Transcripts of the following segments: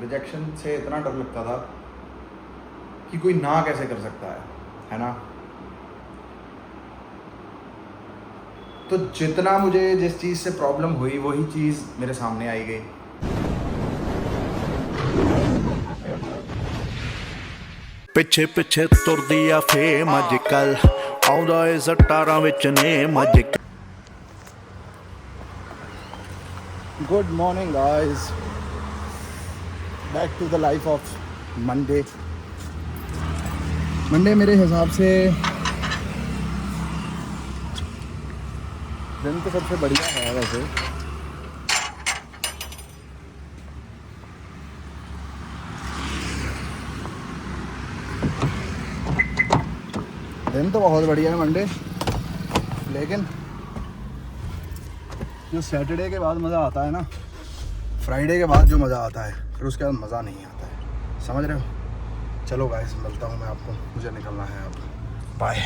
Rejection से इतना डर लगता था कि कोई ना कैसे कर सकता है ना। तो जितना मुझे जिस चीज़ से प्रॉब्लम हुई वही चीज़ मेरे सामने आई गई। ਪਿੱਛੇ ਪਿੱਛੇ ਤੁਰਦੀ ਆ ਫੇਮ ਅੱਜ ਕੱਲ ਆਉਂਦਾ ਏ ਸਟਾਰਾਂ ਵਿੱਚ ਨੇਮ ਅੱਜ good morning guys, back to the life of Monday. Monday मेरे हिसाब से दिन तो सबसे बढ़िया है वैसे। दिन तो बहुत बढ़िया है मंडे, लेकिन जो सैटरडे के बाद मज़ा आता है ना, फ्राइडे के बाद जो मज़ा आता है फिर उसके बाद मज़ा नहीं आता है। समझ रहे हो? चलो गाइस, मिलता हूँ मैं आपको, मुझे निकलना है अब। बाय।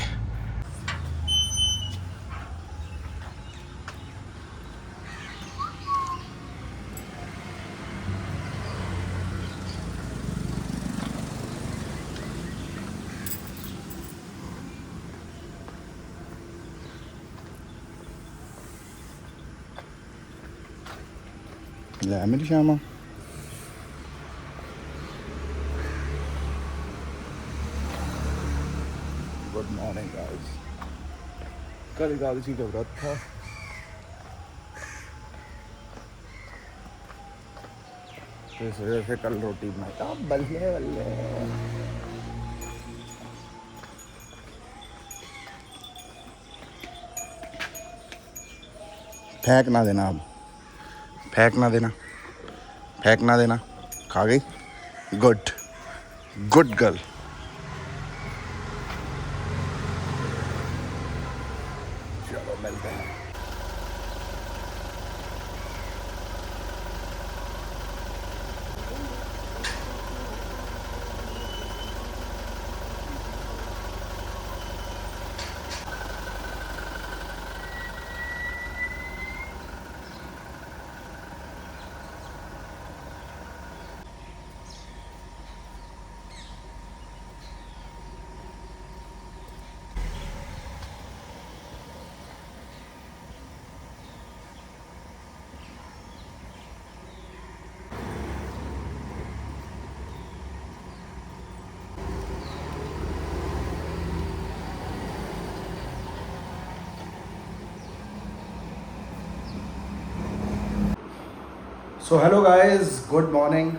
ले मेरी श्यामा। Good morning guys. कल एकादशी का व्रत था, तो इस वजह से कल रोटी बनाई। बल्ले बल्ले। फेंक ना देना, अब फेंक ना देना, फेंक ना देना। खा गई? Good, good girl. चलो मिलते हैं। So hello guys, good morning.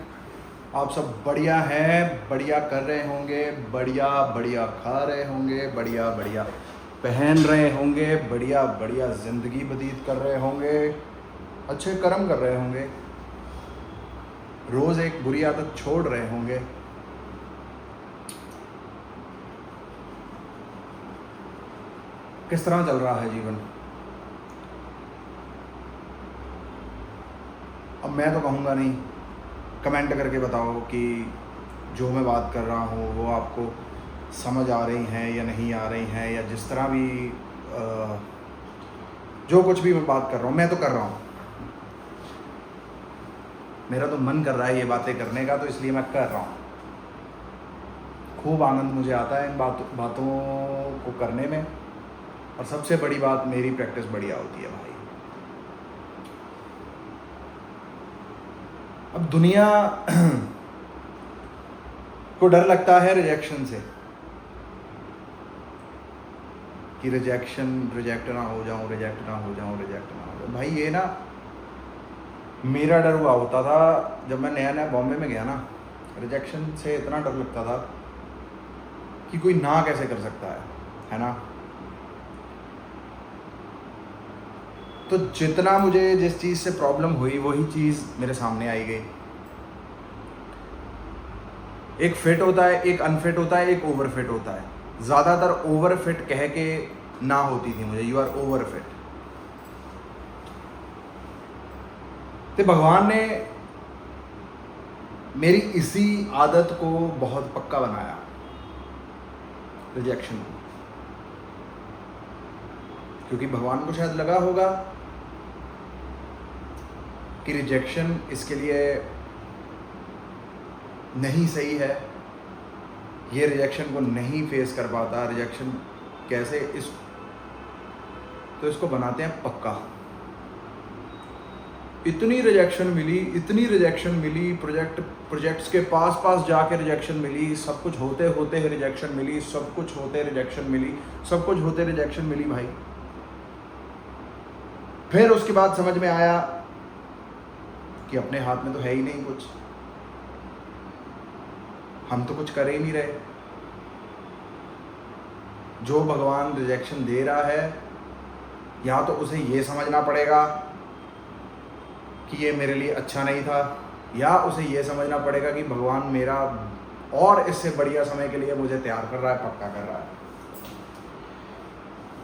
आप सब बढ़िया हैं, बढ़िया कर रहे होंगे, बढ़िया बढ़िया खा रहे होंगे, बढ़िया बढ़िया पहन रहे होंगे, बढ़िया बढ़िया ज़िंदगी व्यतीत कर रहे होंगे, अच्छे कर्म कर रहे होंगे, रोज़ एक बुरी आदत छोड़ रहे होंगे। किस तरह चल रहा है जीवन? अब मैं तो कहूँगा नहीं, कमेंट करके बताओ कि जो मैं बात कर रहा हूँ वो आपको समझ आ रही हैं या नहीं आ रही हैं, या जिस तरह भी जो कुछ भी मैं बात कर रहा हूँ, मैं तो कर रहा हूँ। मेरा तो मन कर रहा है ये बातें करने का, तो इसलिए मैं कर रहा हूँ। खूब आनंद मुझे आता है इन बातों को करने में, और सबसे बड़ी बात, मेरी प्रैक्टिस बढ़िया होती है भाई। अब दुनिया को डर लगता है रिजेक्शन से, कि रिजेक्ट ना हो जाऊं, रिजेक्ट ना हो जाऊं। भाई ये ना मेरा डर हुआ होता था जब मैं नया बॉम्बे में गया ना। रिजेक्शन से इतना डर लगता था कि कोई ना कैसे कर सकता है ना। तो जितना मुझे जिस चीज़ से प्रॉब्लम हुई वही चीज़ मेरे सामने आई गई। एक फिट होता है, एक अनफिट होता है, एक ओवर फिट होता है। ज़्यादातर ओवर फिट कह के ना होती थी मुझे, यू आर ओवर फिट। तो भगवान ने मेरी इसी आदत को बहुत पक्का बनाया, रिजेक्शन को। क्योंकि भगवान को शायद लगा होगा कि रिजेक्शन इसके लिए नहीं सही है, ये रिजेक्शन को नहीं फेस कर पाता, रिजेक्शन कैसे तो इसको बनाते हैं पक्का। इतनी रिजेक्शन मिली, प्रोजेक्ट्स के पास जाके रिजेक्शन मिली, सब कुछ होते होते रिजेक्शन मिली, सब कुछ होते रिजेक्शन मिली भाई। फिर उसके बाद समझ में आया कि अपने हाथ में तो है ही नहीं कुछ, हम तो कुछ कर ही नहीं रहे। जो भगवान रिजेक्शन दे रहा है, या तो उसे ये समझना पड़ेगा कि ये मेरे लिए अच्छा नहीं था, या उसे ये समझना पड़ेगा कि भगवान मेरा और इससे बढ़िया समय के लिए मुझे तैयार कर रहा है, पक्का कर रहा है।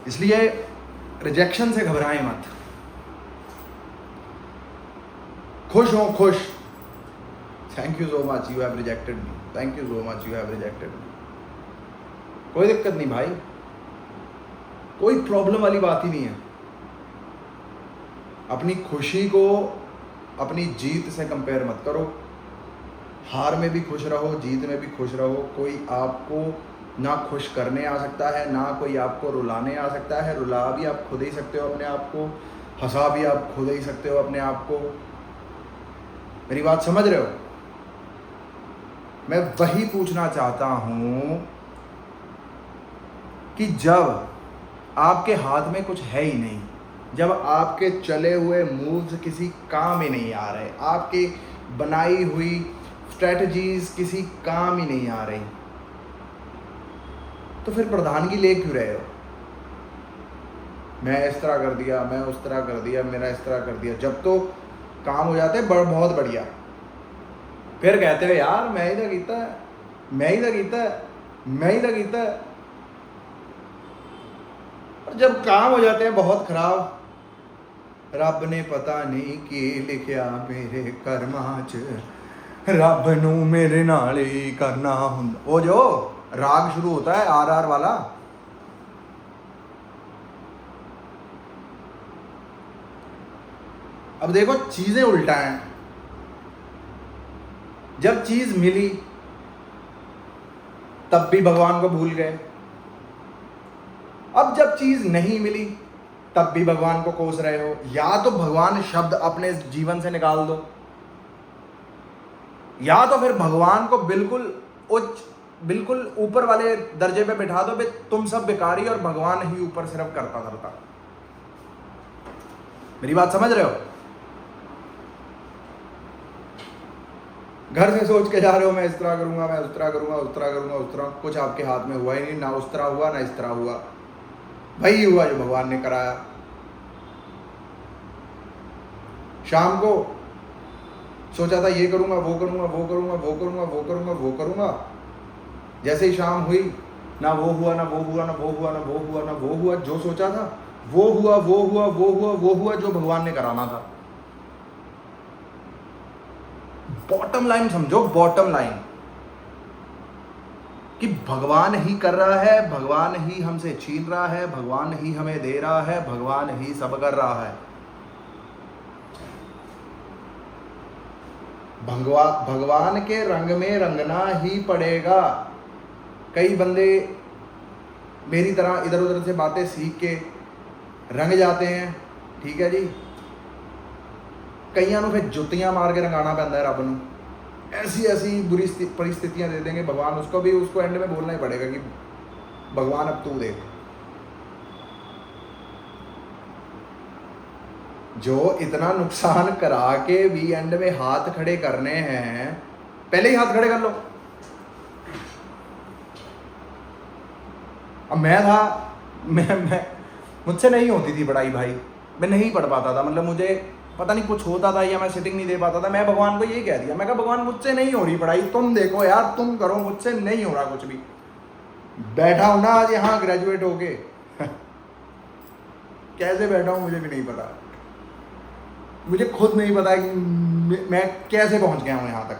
इसलिए रिजेक्शन से घबराएं मत, खुश हो, खुश। Thank you so much you have rejected me, thank you so much you have rejected मी। कोई दिक्कत नहीं भाई, कोई प्रॉब्लम वाली बात ही नहीं है। अपनी खुशी को अपनी जीत से कंपेयर मत करो। हार में भी खुश रहो, जीत में भी खुश रहो। कोई आपको ना खुश करने आ सकता है, ना कोई आपको रुलाने आ सकता है। रुला भी आप खुद ही सकते हो अपने आप को, हंसा भी आप खुद ही सकते हो अपने आप को। मेरी बात समझ रहे हो? मैं वही पूछना चाहता हूं कि जब आपके हाथ में कुछ है ही नहीं, जब आपके चले हुए मूव्स किसी काम ही नहीं आ रहे, आपकी बनाई हुई स्ट्रेटजीज किसी काम ही नहीं आ रही, तो फिर प्रधानगी ले क्यों रहे हो? मैं इस तरह कर दिया, मैं उस तरह कर दिया, मेरा इस तरह कर दिया। जब तो काम हो जाते बहुत बढ़िया, फिर कहते हो यार मैं ही तो कीता है, मैं ही तो कीता है, मैं ही तो कीता है। और जब काम हो जाते हैं बहुत खराब, रब ने पता नहीं की लिखिया मेरे कर्मां च, रब नू मेरे नाल ही करना हुंदा। वो जो राग शुरू होता है RR वाला, अब देखो चीजें उल्टा हैं। जब चीज मिली तब भी भगवान को भूल गए, अब जब चीज नहीं मिली तब भी भगवान को कोस रहे हो। या तो भगवान शब्द अपने जीवन से निकाल दो, या तो फिर भगवान को बिल्कुल ऊपर वाले दर्जे पे बिठा दो, तुम सब बेकारी और भगवान ही ऊपर सिर्फ करता करता। मेरी बात समझ रहे हो? घर से सोच के जा रहे हो मैं इस तरह करूंगा, मैं उस तरह करूंगा, उस तरह करूंगा, उस तरह, कुछ आपके हाथ में हुआ ही नहीं, ना उस तरह हुआ ना इस तरह हुआ। वही हुआ जो भगवान ने कराया। शाम को सोचा था ये करूंगा, वो करूंगा, वो करूंगा, वो करूंगा, वो करूंगा, वो करूंगा। जैसे ही शाम हुई, ना वो हुआ, ना वो हुआ, ना वो हुआ, ना वो हुआ, ना वो हुआ। जो सोचा था वो हुआ, वो हुआ, वो हुआ, वो हुआ जो भगवान ने कराना था। बॉटम लाइन समझो, बॉटम लाइन, कि भगवान ही कर रहा है, भगवान ही हमसे छीन रहा है, भगवान ही हमें दे रहा है, भगवान ही सब कर रहा है। भगवान के रंग में रंगना ही पड़ेगा। कई बंदे मेरी तरह इधर उधर से बातें सीख के रंग जाते हैं, ठीक है जी। कईयां नूं फिर जुत्तियां मार के रंगाना पैंदा है रब नूं। ऐसी बुरी परिस्थितियां दे देंगे भगवान, उसको एंड में बोलना ही पड़ेगा कि भगवान अब तू देख। जो इतना नुकसान करा के भी एंड में हाथ खड़े करने हैं, पहले ही हाथ खड़े कर लो। अब मैं मुझसे नहीं होती थी पढ़ाई भाई, मैं नहीं पढ़ पाता था, मतलब मुझे पता नहीं कुछ होता था या मैं सिटिंग नहीं दे पाता था। मैं भगवान को यही कह दिया, मैं कहा भगवान मुझसे नहीं हो रही पढ़ाई, तुम देखो यार, तुम करो, मुझसे नहीं हो रहा कुछ भी। बैठा हूं ना आज यहाँ ग्रेजुएट होके कैसे बैठा हूं मुझे भी नहीं पता, मुझे खुद नहीं पता कि मैं कैसे पहुंच गया हूं यहाँ तक।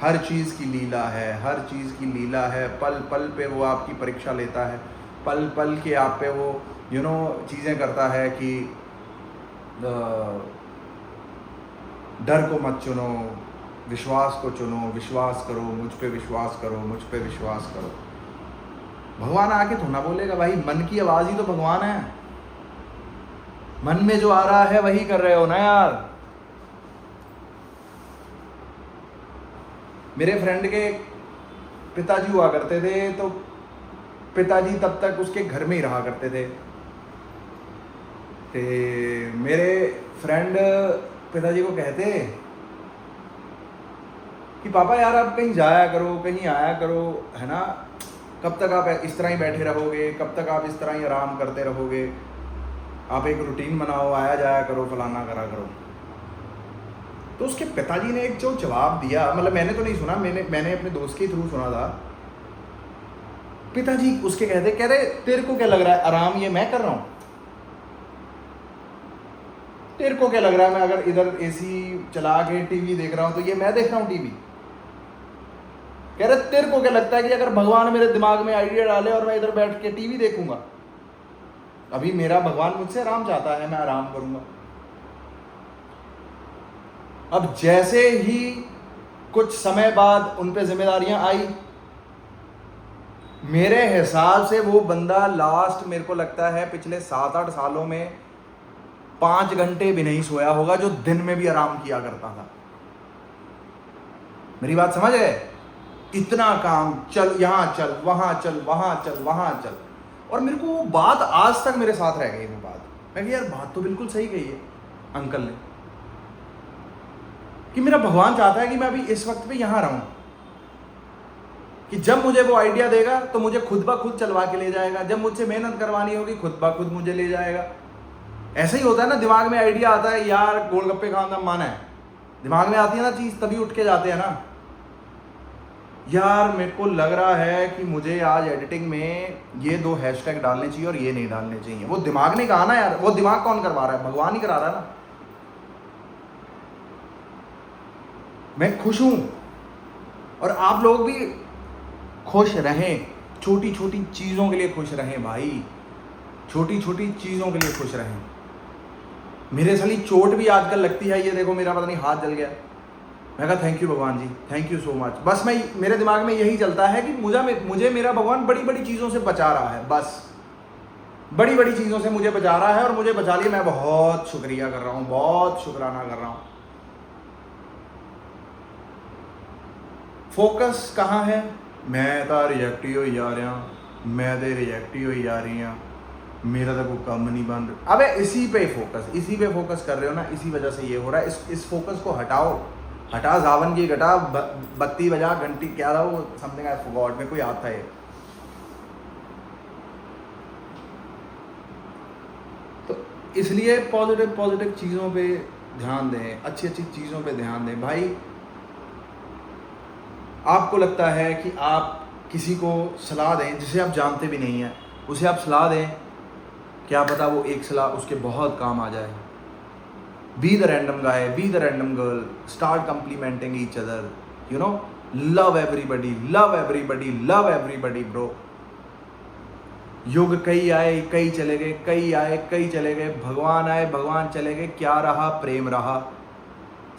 हर चीज की लीला है, हर चीज की लीला है। पल पल पे वो आपकी परीक्षा लेता है, पल पल के आप पे वो चीज़ें करता है कि डर को मत चुनो, विश्वास को चुनो, विश्वास करो, मुझ पे विश्वास करो, मुझ पे विश्वास करो। भगवान आके तो ना बोलेगा भाई, मन की आवाज़ ही तो भगवान है। मन में जो आ रहा है वही कर रहे हो ना यार। मेरे फ्रेंड के पिताजी हुआ करते थे, तो पिताजी तब तक उसके घर में ही रहा करते थे। मेरे फ्रेंड पिताजी को कहते कि पापा यार आप कहीं जाया करो, कहीं आया करो, है ना, कब तक आप इस तरह ही बैठे रहोगे, कब तक आप इस तरह ही आराम करते रहोगे, आप एक रूटीन बनाओ, आया जाया करो, फलाना करा करो। तो उसके पिताजी ने एक जो जवाब दिया, मतलब मैंने तो नहीं सुना, मैंने अपने दोस्त के थ्रू सुना था। पिताजी उसके कह रहे तेरे को क्या लग रहा है आराम ये मैं कर रहा हूँ? तेरे को क्या लग रहा है मैं अगर इधर एसी चला के टीवी देख रहा हूँ तो ये मैं देख रहा हूँ टीवी? कह रहे तेरे को क्या लगता है कि अगर भगवान मेरे दिमाग में आइडिया डाले और मैं इधर बैठ के टीवी देखूंगा? अभी मेरा भगवान मुझसे आराम चाहता है, मैं आराम करूंगा। अब जैसे ही कुछ समय बाद उन पे जिम्मेदारियां आई, मेरे हिसाब से वो बंदा लास्ट मेरे को लगता है पिछले 7-8 सालों में 5 घंटे भी नहीं सोया होगा, जो दिन में भी आराम किया करता था। मेरी बात समझ गए? इतना काम, चल यहां चल, वहां चल, वहां चल, वहां चल। और मेरे को वो बात आज तक मेरे साथ रह गई। वो बात मैं यार बात तो बिल्कुल सही कही है अंकल ने, कि मेरा भगवान चाहता है कि मैं अभी इस वक्त पे यहां रहूं, कि जब मुझे वो आइडिया देगा तो मुझे खुद ब खुद चलवा के ले जाएगा, जब मुझसे मेहनत करवानी होगी खुद ब खुद मुझे ले जाएगा। ऐसा ही होता है ना, दिमाग में आइडिया आता है यार गोलगप्पे खाने का मन है, दिमाग में आती है ना चीज, तभी उठ के जाते हैं ना। यार मेरे को लग रहा है कि मुझे आज एडिटिंग में ये 2 हैशटैग डालने चाहिए और ये नहीं डालने चाहिए। वो दिमाग ने कहा ना यार, वो दिमाग कौन करवा रहा है? भगवान ही करा रहा है ना। मैं खुश हूं और आप लोग भी खुश रहें, छोटी छोटी चीजों के लिए खुश रहें भाई, छोटी छोटी चीजों के लिए खुश रहें। मेरे साली चोट भी आजकल लगती है, ये देखो मेरा पता नहीं हाथ जल गया। मैं कहा थैंक यू भगवान जी, थैंक यू सो मच। बस मेरे दिमाग में यही चलता है कि मुझे मेरा भगवान बड़ी बड़ी चीज़ों से बचा रहा है, बस बड़ी बड़ी चीज़ों से मुझे बचा रहा है और मुझे बचा लिया। मैं बहुत शुक्रिया कर रहा हूँ, बहुत शुक्राना कर रहा हूँ। फोकस कहाँ है? मैं तो रिजेक्ट ही हो जा रहा, मैं तो रिजेक्ट ही हो जा रही हाँ, मेरा तो कोई काम नहीं बन रहा। अबे इसी पे फोकस कर रहे हो ना, इसी वजह से ये हो रहा है। इस फोकस को हटा जावन की घटा, बत्ती बजा, घंटी क्या था वो, समथिंग आई फॉरगॉट, मेरे को याद था ये। तो इसलिए पॉजिटिव चीज़ों पे ध्यान दें, अच्छी चीज़ों पे ध्यान दें भाई। आपको लगता है कि आप किसी को सलाह दें जिसे आप जानते भी नहीं हैं, उसे आप सलाह दें, क्या पता वो एक सलाह उसके बहुत काम आ जाए। Be the random guy, be the random girl, start complimenting each other, you know, love everybody, bro. युग कई आए कई चले गए, कई आए कई चले गए, भगवान आए भगवान चले गए, क्या रहा? प्रेम रहा,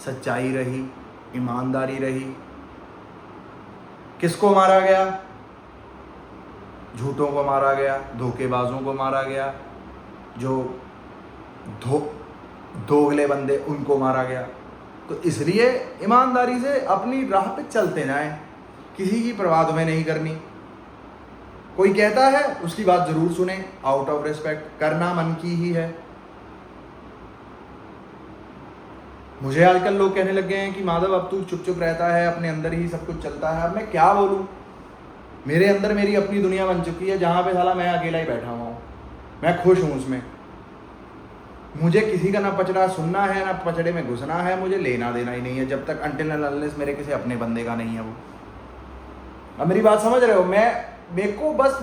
सच्चाई रही, ईमानदारी रही। किसको मारा गया? झूठों को मारा गया, धोखेबाजों को मारा गया, जो दोगले बंदे उनको मारा गया। तो इसलिए ईमानदारी से अपनी राह पे चलते जाएं, किसी की परवाह तुम्हें नहीं करनी। कोई कहता है उसकी बात जरूर सुने, आउट ऑफ रिस्पेक्ट, करना मन की ही है। मुझे आजकल लोग कहने लग गए हैं कि माधव अब तू चुप रहता है, अपने अंदर ही सब कुछ चलता है। अब मैं क्या बोलूं? मेरे अंदर मेरी अपनी दुनिया बन चुकी है, जहां पे साला मैं अकेला ही बैठा हुआ हूं, मैं खुश हूं उसमें। मुझे किसी का ना पचड़ा सुनना है, ना पचड़े में घुसना है, मुझे लेना देना ही नहीं है, जब तक अनटिल एंड अनलेस मेरे किसी अपने बंदे का नहीं है वो। अब मेरी बात समझ रहे हो? मेरे को बस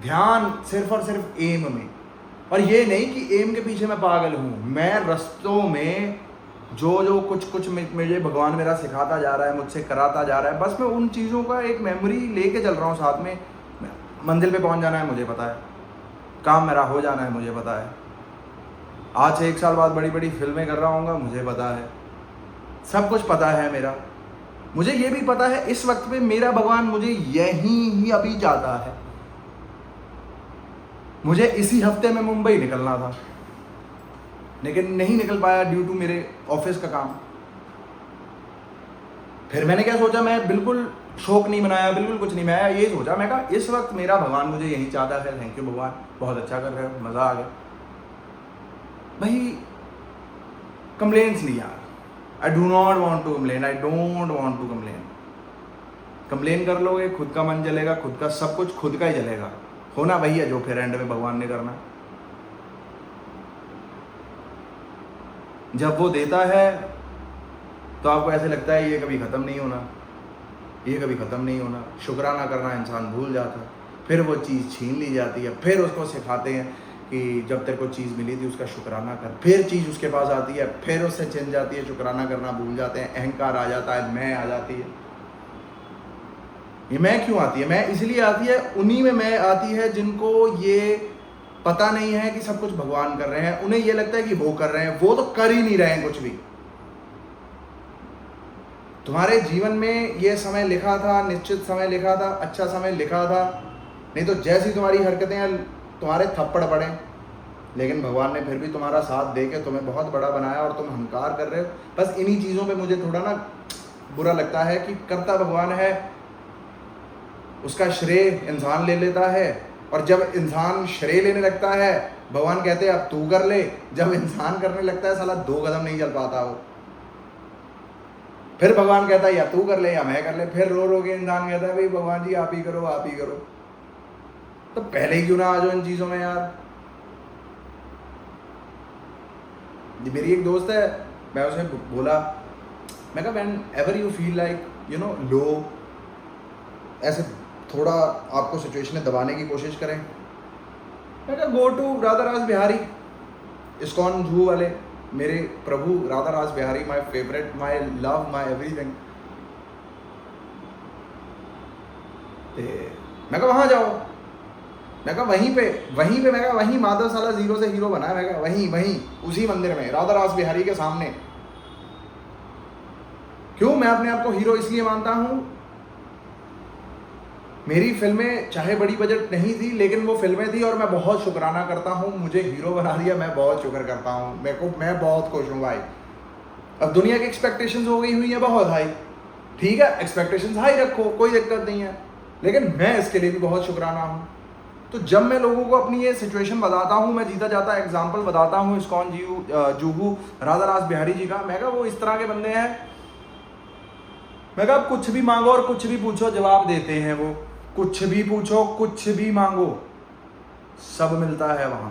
ध्यान सिर्फ और सिर्फ एम में, और ये नहीं कि एम के पीछे मैं पागल हूँ। मैं रस्तों में जो कुछ मुझे भगवान मेरा सिखाता जा रहा है, मुझसे कराता जा रहा है, बस मैं उन चीज़ों का एक मेमोरी लेके चल रहा हूँ साथ में। मंजिल पे पहुँच जाना है मुझे पता है, काम मेरा हो जाना है मुझे पता है, आज से 1 साल बाद बड़ी बड़ी फिल्में कर रहा हूँगा मुझे पता है, सब कुछ पता है मेरा। मुझे ये भी पता है इस वक्त पे मेरा भगवान मुझे यहीं ही अभी जाता है। मुझे इसी हफ्ते में मुंबई निकलना था, लेकिन नहीं निकल पाया ड्यू टू मेरे ऑफिस का काम। फिर मैंने क्या सोचा, मैं बिल्कुल शौक नहीं बनाया, बिल्कुल कुछ नहीं, मैं ये सोचा, मैं कहा इस वक्त मेरा भगवान मुझे यहीं चाहता है। थैंक यू भगवान, बहुत अच्छा कर रहे हो, मज़ा आ गया भाई। कंप्लेंट्स नहीं यार, I do not want to complain, I don't want to complain. Complain कर लोगे खुद का मन जलेगा, खुद का सब कुछ खुद का ही जलेगा। होना वही है जो फिर एंड में भगवान ने करना। जब वो देता है तो आपको ऐसे लगता है ये कभी ख़त्म नहीं होना, ये कभी ख़त्म नहीं होना। शुक्राना करना इंसान भूल जाता है, फिर वो चीज़ छीन ली जाती है, फिर उसको सिखाते हैं कि जब तेरे को चीज़ मिली थी उसका शुक्राना कर। फिर चीज़ उसके पास आती है, फिर उससे छिन जाती है, शुक्राना करना भूल जाते हैं, अहंकार आ जाता है, मैं आ जाती है। ये मैं क्यों आती है? मैं इसलिए आती है, उन्हीं में मैं आती है जिनको ये पता नहीं है कि सब कुछ भगवान कर रहे हैं। उन्हें ये लगता है कि वो कर रहे हैं, वो तो कर ही नहीं रहे हैं कुछ भी। तुम्हारे जीवन में ये समय लिखा था, निश्चित समय लिखा था, अच्छा समय लिखा था, नहीं तो जैसी तुम्हारी हरकतें तुम्हारे थप्पड़ पड़े। लेकिन भगवान ने फिर भी तुम्हारा साथ दे के तुम्हें बहुत बड़ा बनाया और तुम अहंकार कर रहे हो। बस इन्हीं चीज़ों पे मुझे थोड़ा ना बुरा लगता है कि करता भगवान है, उसका श्रेय इंसान ले लेता है, और जब इंसान श्रेय लेने लगता है भगवान कहते हैं अब तू कर ले। जब इंसान करने लगता है साला 2 कदम नहीं चल पाता वो, फिर भगवान कहता है या तू कर ले या मैं कर ले। फिर रो रो के इंसान कहता है भाई भगवान जी आप ही करो, आप ही करो। तो पहले ही क्यों ना आ जाओ इन चीज़ों में यार। मेरी एक दोस्त है, मैं उसे बोला, मैं कहा whenever you feel like you know low, ऐसे थोड़ा आपको सिचुएशन दबाने की कोशिश करें, मैं कहा गो टू राधा रास बिहारी, इस्कॉन जू वाले, मेरे प्रभु राधा रास Bihari, my favourite, my love, my everything. मैं कहा वहाँ जाओ, मैं कहा वहीं पे मैं कहा वहीं माधव साला 0 से हीरो बना है। मैं कहा वहीं उसी मंदिर में राधा रास बिहारी के सामने। क्यों मैं अपने आप को हीरो इसलिए मानता हूँ, मेरी फिल्में चाहे बड़ी बजट नहीं थी लेकिन वो फिल्में थी और मैं बहुत शुक्राना करता हूँ, मुझे हीरो बना दिया, मैं बहुत शुक्र करता हूँ। मैं बहुत खुश हूँ भाई। अब दुनिया की एक्सपेक्टेशंस हो गई हुई है बहुत हाई, ठीक है एक्सपेक्टेशंस हाई रखो, कोई दिक्कत नहीं है, लेकिन मैं इसके लिए भी बहुत शुक्राना हूँ। तो जब मैं लोगों को अपनी ये सिचुएशन बताता हूँ, मैं जीता जाता एग्जाम्पल बताता हूँ इस्कॉन जूहू राधा रास बिहारी जी का, मैं कहा वो इस तरह के बंदे हैं, मैं कहा आप कुछ भी मांगो और कुछ भी पूछो जवाब देते हैं वो, कुछ भी पूछो कुछ भी मांगो सब मिलता है वहां।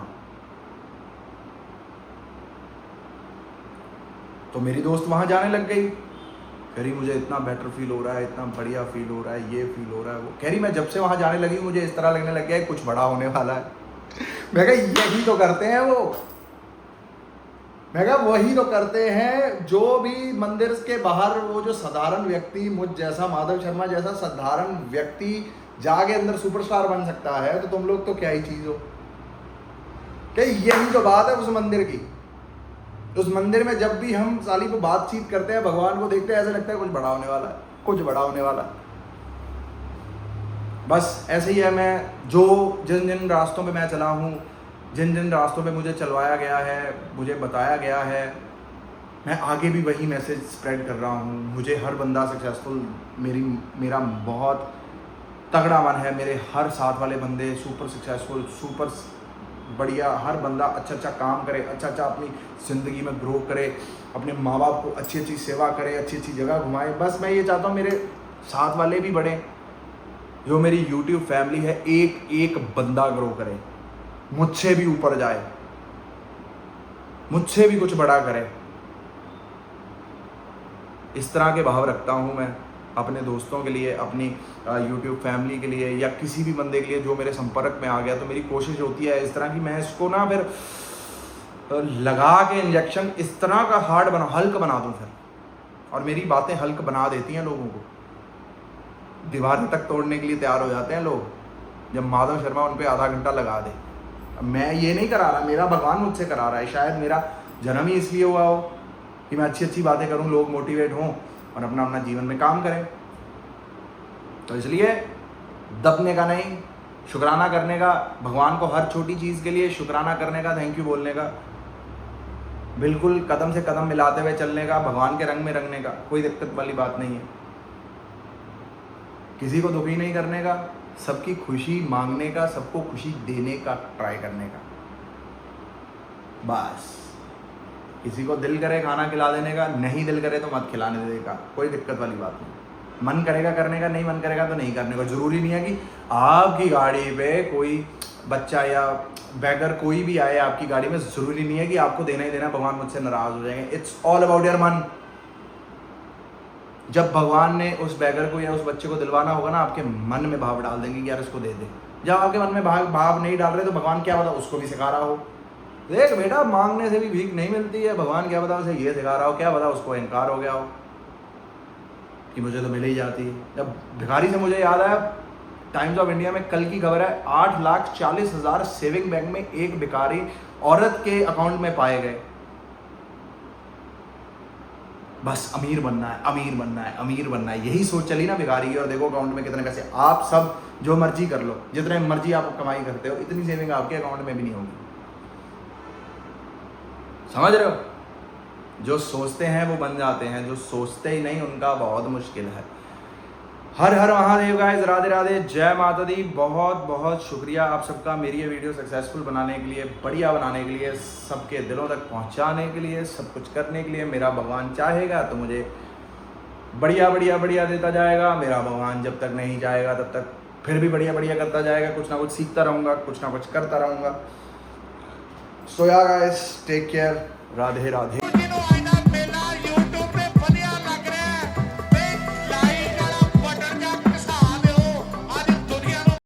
तो मेरी दोस्त वहां जाने लग गई, कह रही मुझे इतना बेटर फील हो रहा है, इतना बढ़िया फील हो रहा है, ये फील हो रहा है वो। कह रही मैं जब से वहां जाने लगी मुझे इस तरह लगने लग गया है कुछ बड़ा होने वाला है। मैं कहा यही तो करते हैं वो, मैं कहा वही तो करते हैं जो भी मंदिर के बाहर वो जो साधारण व्यक्ति, मुझ जैसा माधव शर्मा जैसा साधारण व्यक्ति जाके अंदर सुपरस्टार बन सकता है, तो तुम लोग तो क्या ही चीज हो। क्या यही तो बात है उस मंदिर की। उस मंदिर में जब भी हम साली को बातचीत करते हैं, भगवान को देखते हैं, ऐसा लगता है कुछ बड़ा होने वाला है, कुछ बड़ा होने वाला है। बस ऐसे ही है। मैं जिन जिन रास्तों पे मैं चला हूँ, जिन जिन रास्तों पे मुझे चलवाया गया है, मुझे बताया गया है, मैं आगे भी वही मैसेज स्प्रेड कर रहा हूँ। मुझे हर बंदा सक्सेसफुल, मेरा बहुत तगड़ा मन है, मेरे हर साथ वाले बंदे सुपर सक्सेसफुल, सुपर बढ़िया, हर बंदा अच्छा काम करे, अच्छा अपनी ज़िंदगी में ग्रो करे, अपने माँ बाप को अच्छी सेवा करे, अच्छी जगह घुमाए। बस मैं ये चाहता हूँ मेरे साथ वाले भी बढ़े, जो मेरी YouTube फैमिली है, एक बंदा ग्रो करे, मुझसे भी ऊपर जाए, मुझसे भी कुछ बड़ा करे। इस तरह के भाव रखता हूँ मैं अपने दोस्तों के लिए, अपनी YouTube फैमिली के लिए, या किसी भी बंदे के लिए जो मेरे संपर्क में आ गया। तो मेरी कोशिश होती है इस तरह की मैं इसको ना फिर लगा के इंजेक्शन इस तरह का हल्क बना दूँ फिर, और मेरी बातें हल्क बना देती हैं लोगों को। दीवारें तक तोड़ने के लिए तैयार हो जाते हैं लोग, जब माधव शर्मा उन पर आधा घंटा लगा दे। मैं ये नहीं करा रहा, मेरा भगवान मुझसे करा रहा है। शायद मेरा जन्म ही इसलिए हुआ हो कि मैं अच्छी अच्छी बातें करूं, लोग मोटिवेट हों और अपना अपना जीवन में काम करें। तो इसलिए दबने का नहीं, शुक्राना करने का, भगवान को हर छोटी चीज़ के लिए शुक्राना करने का, थैंक यू बोलने का, बिल्कुल कदम से कदम मिलाते हुए चलने का, भगवान के रंग में रंगने का, कोई दिक्कत वाली बात नहीं है। किसी को दुखी नहीं करने का, सबकी खुशी मांगने का, सबको खुशी देने का ट्राई करने का, बस। किसी को दिल करे खाना खिला देने का, नहीं दिल करे तो मत खिलाने देने का, कोई दिक्कत वाली बात नहीं। मन करेगा करने का, नहीं मन करेगा तो नहीं करने का। जरूरी नहीं है कि आपकी गाड़ी पे कोई बच्चा या बैगर कोई भी आए आपकी गाड़ी में, जरूरी नहीं है कि आपको देना ही देना, भगवान मुझसे नाराज हो जाएंगे। इट्स ऑल अबाउट योर मन। जब भगवान ने उस बैगर को या उस बच्चे को दिलवाना होगा ना, आपके मन में भाव डाल देंगे कि यार इसको दे दे। जब आपके मन में भाव नहीं डाल रहे तो भगवान क्या पता उसको भी सिखा रहा हो, देख बेटा मांगने से भी भीख नहीं मिलती है। भगवान क्या पता उसे ये सिखा रहा हो, क्या पता उसको अहंकार हो गया हो कि मुझे तो मिल ही जाती है। जब भिखारी से मुझे याद आया, टाइम्स ऑफ इंडिया में कल की खबर है, 8,40,000 सेविंग बैंक में एक भिखारी औरत के अकाउंट में पाए गए। बस अमीर बनना है, अमीर बनना है, अमीर बनना है, यही सोच चली ना भिखारी की। और देखो अकाउंट में कितने पैसे। आप सब जो मर्जी कर लो, जितने मर्जी आप कमाई करते हो, इतनी सेविंग आपके अकाउंट में भी नहीं होगी। समझ रहे हो? जो सोचते हैं वो बन जाते हैं, जो सोचते ही नहीं उनका बहुत मुश्किल है। हर हर महादेव गाइस, राधे राधे, जय माता दी। बहुत बहुत शुक्रिया आप सबका मेरी ये वीडियो सक्सेसफुल बनाने के लिए, बढ़िया बनाने के लिए, सबके दिलों तक पहुंचाने के लिए, सब कुछ करने के लिए। मेरा भगवान चाहेगा तो मुझे बढ़िया बढ़िया बढ़िया देता जाएगा। मेरा भगवान जब तक नहीं चाहेगा तब तक फिर भी बढ़िया बढ़िया करता जाएगा। कुछ ना कुछ सीखता रहूँगा, कुछ ना कुछ करता रहूँगा। So yeah guys, take care, Radhe Radhe.